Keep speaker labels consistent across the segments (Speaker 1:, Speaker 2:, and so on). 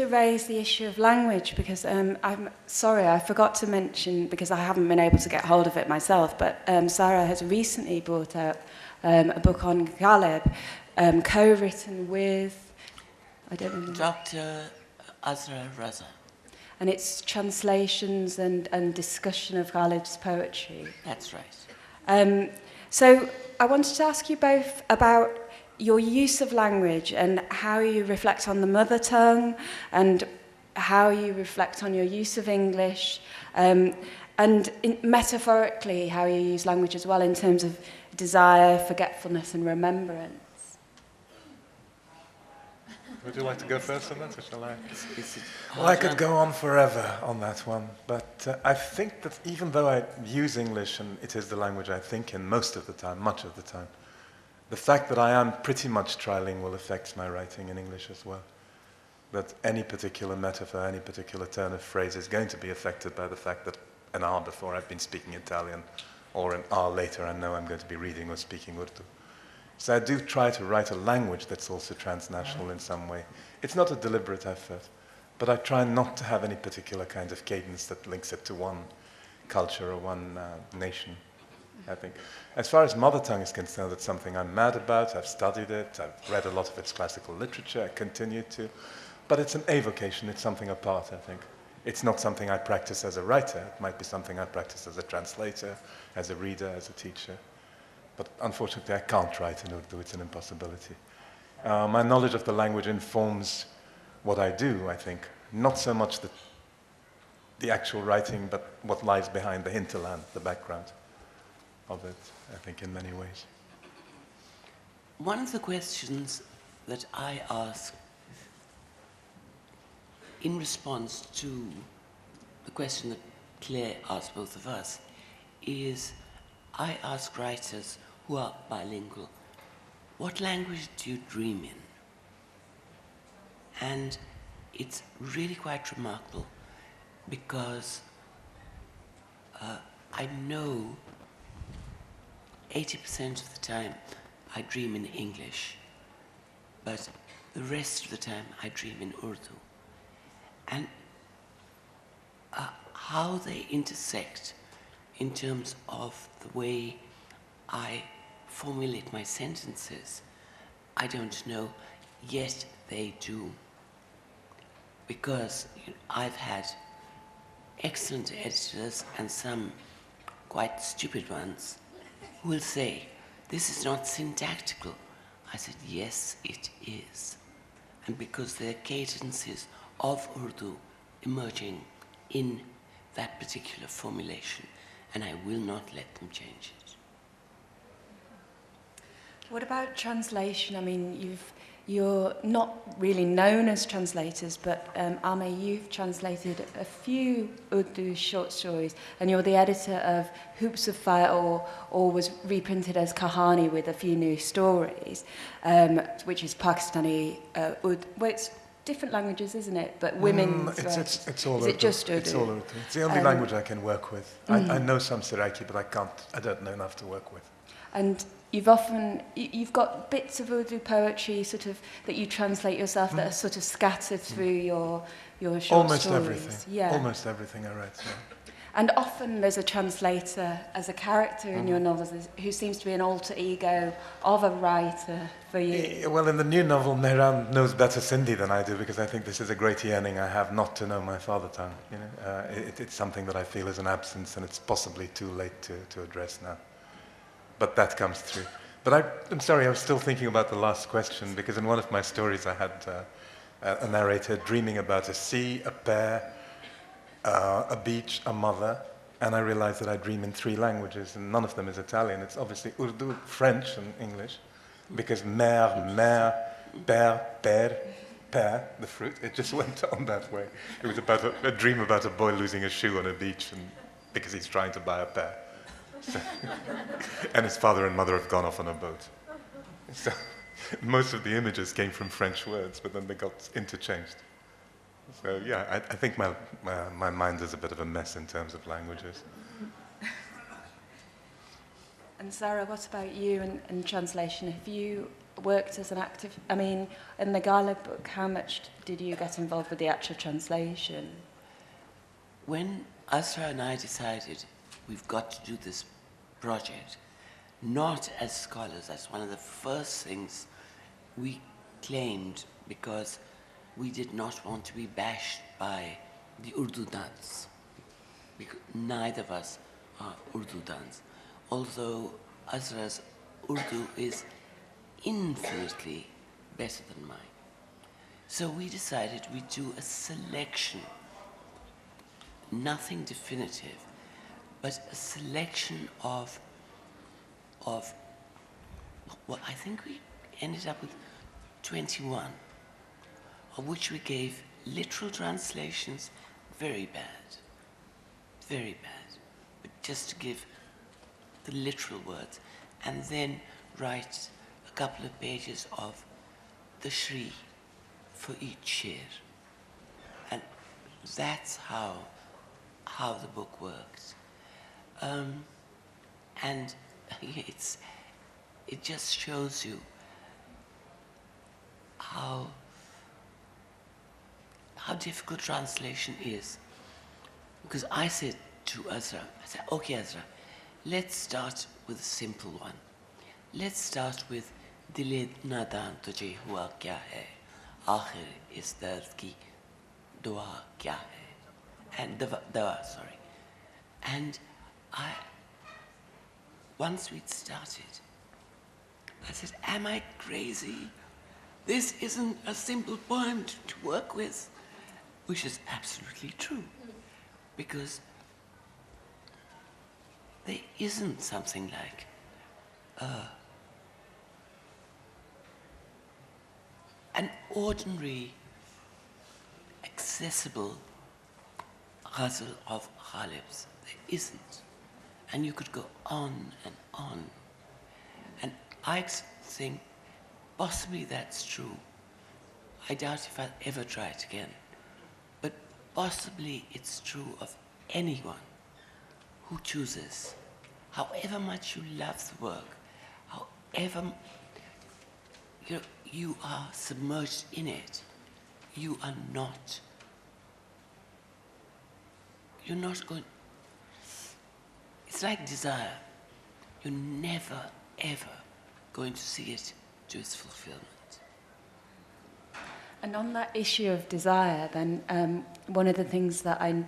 Speaker 1: raise the issue of language because I'm sorry, I forgot to mention, because I haven't been able to get hold of it myself, but Sarah has recently brought out a book on Galeb, co-written with, I don't remember.
Speaker 2: Dr. Azra Raza.
Speaker 1: And it's translations and discussion of Galeb's poetry.
Speaker 2: That's right.
Speaker 1: So I wanted to ask you both about your use of language and how you reflect on the mother tongue and how you reflect on your use of English and metaphorically how you use language as well in terms of desire, forgetfulness and remembrance.
Speaker 3: Would you like to go first on that, or shall I?
Speaker 4: Well, I could go on forever on that one, but I think that even though I use English and it is the language I think in most of the time, much of the time, the fact that I am pretty much trilingual affects my writing in English as well. That any particular metaphor, any particular turn of phrase is going to be affected by the fact that an hour before I've been speaking Italian, or an hour later I know I'm going to be reading or speaking Urdu. So I do try to write a language that's also transnational in some way. It's not a deliberate effort, but I try not to have any particular kind of cadence that links it to one culture or one nation, I think. As far as mother tongue is concerned, it's something I'm mad about. I've studied it. I've read a lot of its classical literature. I continue to. But it's an avocation. It's something apart, I think. It's not something I practice as a writer. It might be something I practice as a translator, as a reader, as a teacher. But unfortunately, I can't write in Urdu. It's an impossibility. My knowledge of the language informs what I do, I think. Not so much the actual writing, but what lies behind the hinterland, the background of it, I think, in many ways.
Speaker 2: One of the questions that I ask in response to the question that Claire asked both of us is, I ask writers who are bilingual, what language do you dream in? And it's really quite remarkable because I know 80% of the time I dream in English, but the rest of the time I dream in Urdu. And how they intersect in terms of the way I formulate my sentences, I don't know, yet they do. Because I've had excellent editors and some quite stupid ones who will say, this is not syntactical. I said, yes, it is. And because there are cadences of Urdu emerging in that particular formulation, and I will not let them change it.
Speaker 1: What about translation? I mean, you're not really known as translators, but Ame, you've translated a few Urdu short stories, and you're the editor of Hoops of Fire, or was reprinted as Kahani with a few new stories, which is Pakistani Urdu. Well, it's different languages, isn't it? But women's.
Speaker 4: It's all
Speaker 1: is
Speaker 4: Urdu.
Speaker 1: it just Urdu?
Speaker 4: It's all Urdu. It's the only language I can work with. I know some Siraki, but I don't know enough to work with.
Speaker 1: And you've got bits of Urdu poetry sort of that you translate yourself that are sort of scattered through your short
Speaker 4: Almost
Speaker 1: stories.
Speaker 4: everything.
Speaker 1: Yeah.
Speaker 4: Almost everything I write. Yeah.
Speaker 1: And often there's a translator as a character in your novels who seems to be an alter ego of a writer for you.
Speaker 4: Well, in the new novel, Mehran knows better Sindhi than I do, because I think this is a great yearning I have not to know my father tongue. You know, it's something that I feel is an absence, and it's possibly too late to address now. But that comes through. But I'm sorry, I was still thinking about the last question, because in one of my stories I had a narrator dreaming about a sea, a pear, a beach, a mother, and I realized that I dream in 3 languages, and none of them is Italian. It's obviously Urdu, French, and English, because mère, père, pear, the fruit, it just went on that way. It was about a dream about a boy losing a shoe on a beach because he's trying to buy a pear. So and his father and mother have gone off on a boat. So most of the images came from French words, but then they got interchanged. So yeah, I think my mind is a bit of a mess in terms of languages.
Speaker 1: And Sarah, what about you and translation? Have you worked as an active... I mean, in the Gala book, how much did you get involved with the actual translation?
Speaker 2: When Asra and I decided we've got to do this project, not as scholars, that's one of the first things we claimed, because we did not want to be bashed by the Urdu nuts. Because neither of us are Urdu nuts, although Asra's Urdu is infinitely better than mine. So we decided we'd do a selection, nothing definitive, but a selection of well, I think we ended up with 21, of which we gave literal translations, very bad, but just to give the literal words, and then write a couple of pages of the Shri for each shir. And that's how the book works. And it just shows you how difficult translation is. Because I said to Azra, okay Azra, let's start with a simple one. Let's start with Dile nadan tujhe hua kya hai, aakhir is dard ki dua kya hai, and dawa, sorry. And once we'd started, I said, am I crazy? This isn't a simple poem to work with, which is absolutely true, because there isn't something like an ordinary, accessible ghazal of Ghalib's. There isn't. And you could go on and on. And I think possibly that's true. I doubt if I'll ever try it again. But possibly it's true of anyone who chooses, however much you love the work, however you are submerged in it, you're not going. It's like desire. You're never, ever going to see it to its fulfillment.
Speaker 1: And on that issue of desire, then, one of the things that I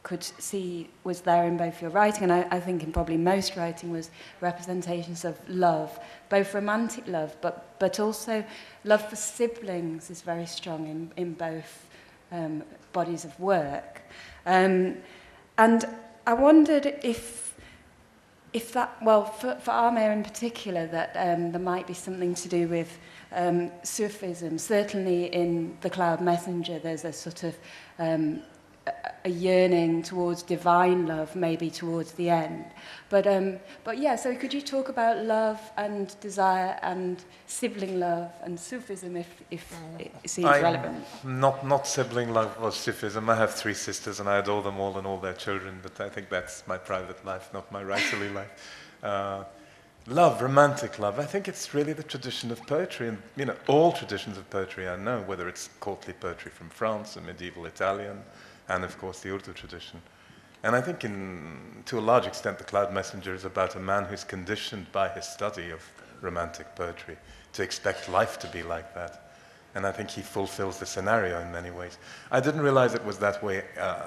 Speaker 1: could see was there in both your writing, and I think in probably most writing, was representations of love, both romantic love, but also love for siblings is very strong in both bodies of work. And I wondered if that, well, for Amir in particular, that there might be something to do with Sufism. Certainly in The Cloud Messenger, there's a sort of a yearning towards divine love, maybe towards the end. But yeah, so could you talk about love and desire and sibling love and Sufism, if it seems relevant?
Speaker 4: Not sibling love or Sufism. I have 3 sisters and I adore them all and all their children, but I think that's my private life, not my writerly life. Love, romantic love, I think it's really the tradition of poetry, and all traditions of poetry I know, whether it's courtly poetry from France or medieval Italian, and of course the Urdu tradition. And I think to a large extent The Cloud Messenger is about a man who's conditioned by his study of romantic poetry to expect life to be like that. And I think he fulfills the scenario in many ways. I didn't realize it was that way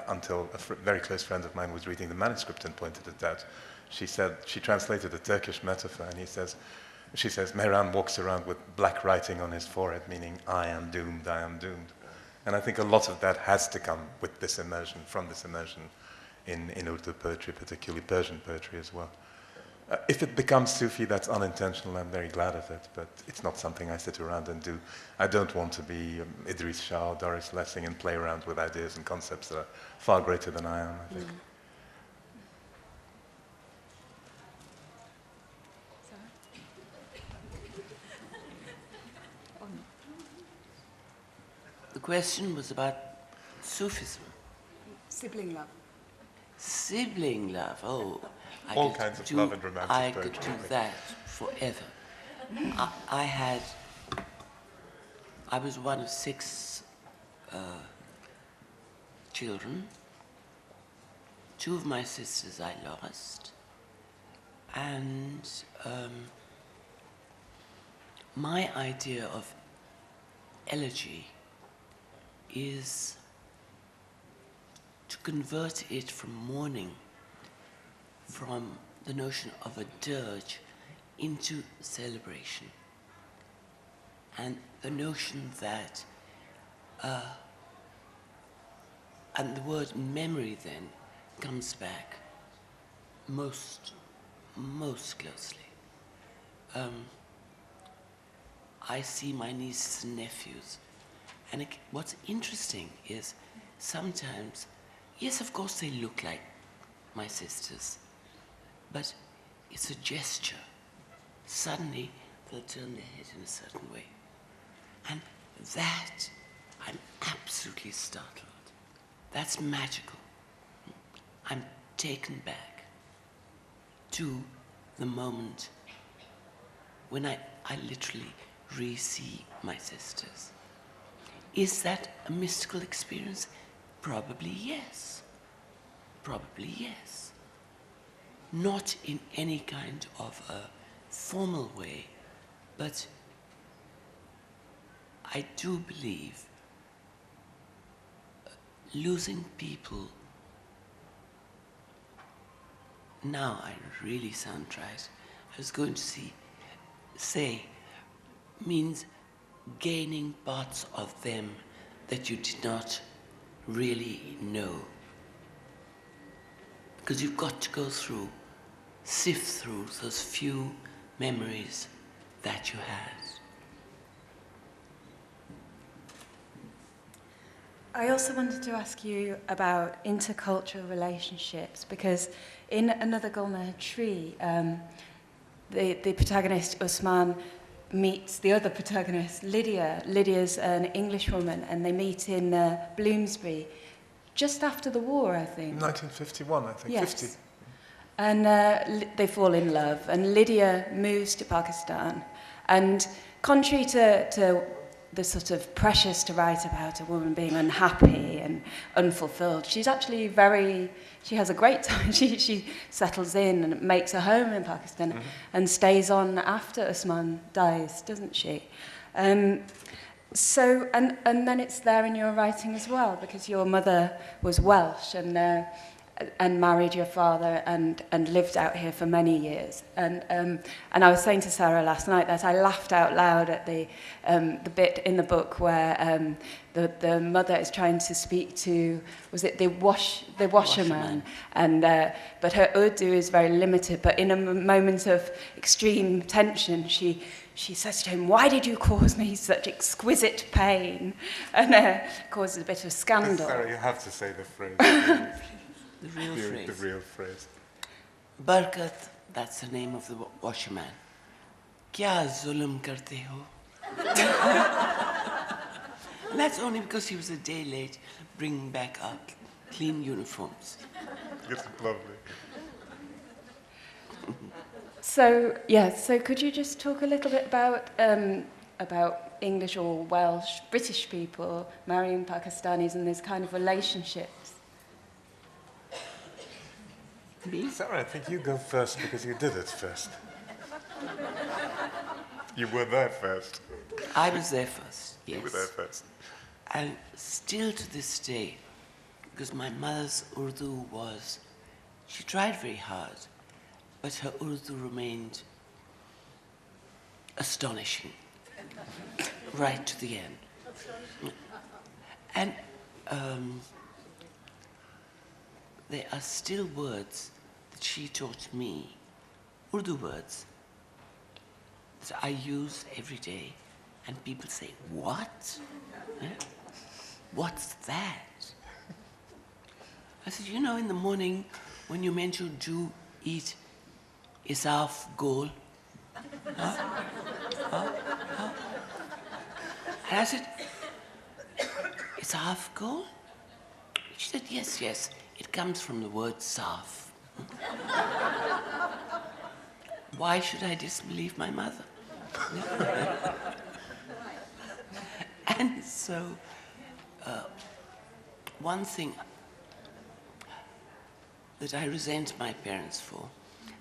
Speaker 4: until a very close friend of mine was reading the manuscript and pointed it out. She said, she translated a Turkish metaphor, and she says, Mehran walks around with black writing on his forehead, meaning, I am doomed, I am doomed. And I think a lot of that has to come with this immersion, from this immersion in Urdu poetry, particularly Persian poetry as well. If it becomes Sufi, that's unintentional. I'm very glad of it, but it's not something I sit around and do. I don't want to be Idris Shah or Doris Lessing and play around with ideas and concepts that are far greater than I am, I think.
Speaker 2: The question was about Sufism.
Speaker 1: Sibling love.
Speaker 2: Sibling love, oh.
Speaker 3: All kinds of love and romantic
Speaker 2: I
Speaker 3: poetry.
Speaker 2: could do that forever. I had I was one of 6 children. 2 of my sisters I lost. And my idea of elegy is to convert it from mourning, from the notion of a dirge into celebration. And the notion that, and the word memory then comes back most closely. I see my nieces and nephews, and what's interesting is sometimes, yes, of course they look like my sisters, but it's a gesture. Suddenly they'll turn their head in a certain way. And that, I'm absolutely startled. That's magical. I'm taken back to the moment when I literally re-see my sisters. Is that a mystical experience? Probably yes. Probably yes. Not in any kind of a formal way, but I do believe losing people, now I really sound trite, I was going to say, means gaining parts of them that you did not really know. Because you've got to go through, sift through those few memories that you had.
Speaker 1: I also wanted to ask you about intercultural relationships, because in Another Gulmer Tree, the protagonist, Usman, meets the other protagonist, Lydia. Lydia's an English woman, and they meet in Bloomsbury just after the war, I think.
Speaker 4: 1951, I think.
Speaker 1: Yes.
Speaker 4: 50.
Speaker 1: And they fall in love, and Lydia moves to Pakistan. And contrary to the sort of pressures to write about a woman being unhappy and unfulfilled, she's actually she has a great time. She settles in and makes a home in Pakistan, and stays on after Usman dies, doesn't she? So, and then it's there in your writing as well, because your mother was Welsh and married your father and lived out here for many years. And I was saying to Sarah last night that I laughed out loud at the bit in the book where the mother is trying to speak to, was it the washerman? And but her Urdu is very limited. But in a moment of extreme tension, she says to him, "Why did you cause me such exquisite pain?" And causes a bit of scandal.
Speaker 4: Sarah, you have to say the phrase.
Speaker 2: The real phrase.
Speaker 4: The real phrase.
Speaker 2: Barkat, that's the name of the washerman. Kya zulm karte ho? And that's only because he was a day late bringing back our clean uniforms.
Speaker 4: It's lovely.
Speaker 1: So, yeah, so could you just talk a little bit about English or Welsh, British people marrying Pakistanis and this kind of relationships?
Speaker 2: Me?
Speaker 4: Sarah, I think you go first because you did it first. You were there first.
Speaker 2: I was there first, yes.
Speaker 4: You were there first.
Speaker 2: And still to this day, because my mother's Urdu she tried very hard, but her Urdu remained astonishing, right to the end. And there are still words that she taught me, Urdu words, that I use every day, and people say, "What? Eh? What's that?" I said, "You know, in the morning when you're meant to eat isaf gol." And I said, "Isaf gol?" She said, yes, it comes from the word saf. Why should I disbelieve my mother? And so, one thing that I resent my parents for,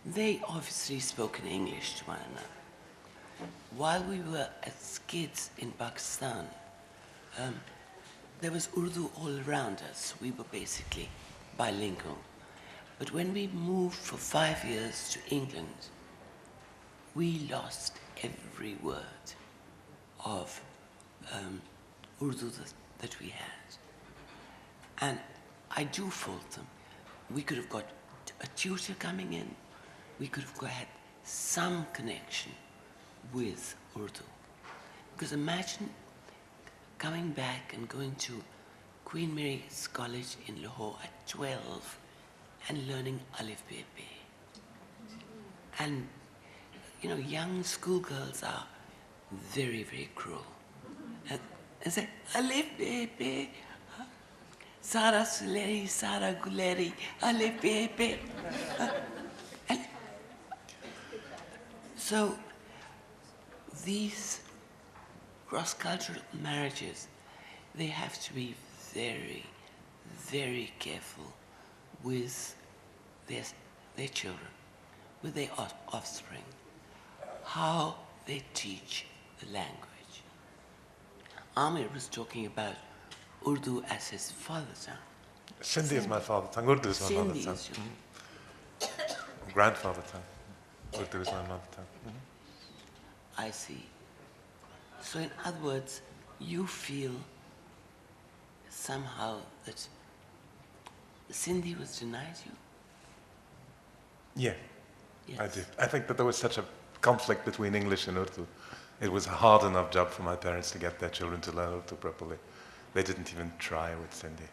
Speaker 2: they obviously spoke in English to one another. While we were as kids in Pakistan, there was Urdu all around us. We were basically bilingual. But when we moved for 5 years to England, we lost every word of Urdu that we had. And I do fault them. We could have got a tutor coming in. We could have had some connection with Urdu. Because imagine coming back and going to Queen Mary's College in Lahore at 12 and learning Alif Be. And, you know, young schoolgirls are very, very cruel. And say, Alif Be, Sara Suleri, Sara Guleri, Alif Be. And so these cross-cultural marriages, they have to be very, very careful with their children, with their offspring, how they teach the language. Amir was talking about Urdu as his father tongue.
Speaker 4: Sindhi is my father tongue. Urdu is my mother
Speaker 2: Sindhi
Speaker 4: tongue.
Speaker 2: is your
Speaker 4: Grandfather tongue. Urdu is my mother tongue.
Speaker 2: I see. So in other words, you feel somehow that Sindhi was denied you?
Speaker 4: Yeah,
Speaker 2: Yes.
Speaker 4: I do. I think that there was such a conflict between English and Urdu. It was a hard enough job for my parents to get their children to learn Urdu properly. They didn't even try with Sindhi.